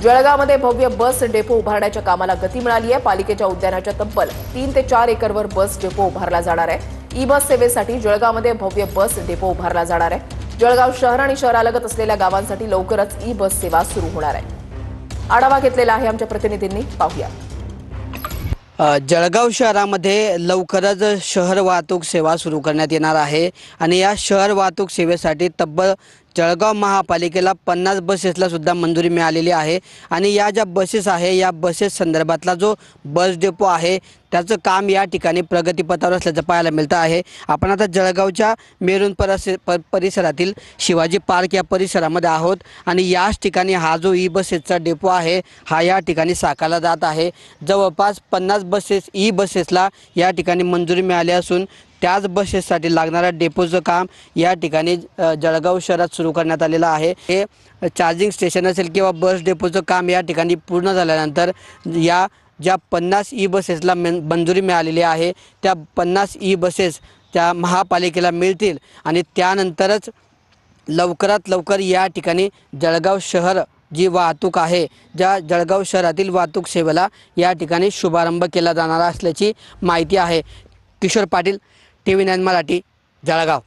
जळगावमध्ये भव्य bus depot उभारण्याच्या कामाला गती मिळाली आहे। पालिकेच्या उद्यानाच्या तब्बल 3 ते 4 एकरवर बस डेपो उभारला जाणार आहे। ई बस सेवेसाठी जळगावमध्ये भव्य बस डेपो उभारला जाणार आहे। जळगाव शहर आणि शहरालगत असलेल्या गावांसाठी लवकरच ई बस सेवा सुरू होणार आहे। आढावा घेतलेला आहे आमच्या प्रतिनिधींनी, पाहूया। जळगाव शहरामध्ये लवकरच शहर वाहतूक सेवा सुरू करण्यात येणार आहे आणि या शहर वाहतूक सेवेसाठी तब्बल जळगाव महापालिकेला 50 बसेसला सुद्धा मंजुरी मिळालेली आहे आणि या ज्या बसेस आहे या बसेस संदर्भातला जो बस डेपो आहे त्याचं काम या ठिकाणी प्रगतीपथावर असल्याचं पाहायला मिळतं आहे। आपण आता जळगावच्या मेरून परिसरातील शिवाजी पार्क या परिसरामध्ये आहोत आणि याच ठिकाणी हा जो ई बसेसचा डेपो आहे हा या ठिकाणी साकारला जात आहे। जवळपास 50 बसेस ई बसेसला या ठिकाणी मंजुरी मिळाली असून त्याच बसेससाठी लागणारा डेपोचं काम या ठिकाणी जळगाव शहरात सुरू करण्यात आलेलं आहे। हे चार्जिंग स्टेशन असेल किंवा बस डेपोचं काम या ठिकाणी पूर्ण झाल्यानंतर या ज्या 50 ई बसेसला मंजुरी मिळालेली आहे त्या 50 ई बसेस त्या महापालिकेला मिळतील आणि त्यानंतरच लवकरात लवकर या ठिकाणी जळगाव शहर जी वाहतूक आहे ज्या जळगाव शहरातील वाहतूक सेवेला या ठिकाणी शुभारंभ केला जाणार असल्याची माहिती आहे। किशोर पाटील, TV9 मराठी, जळगाव।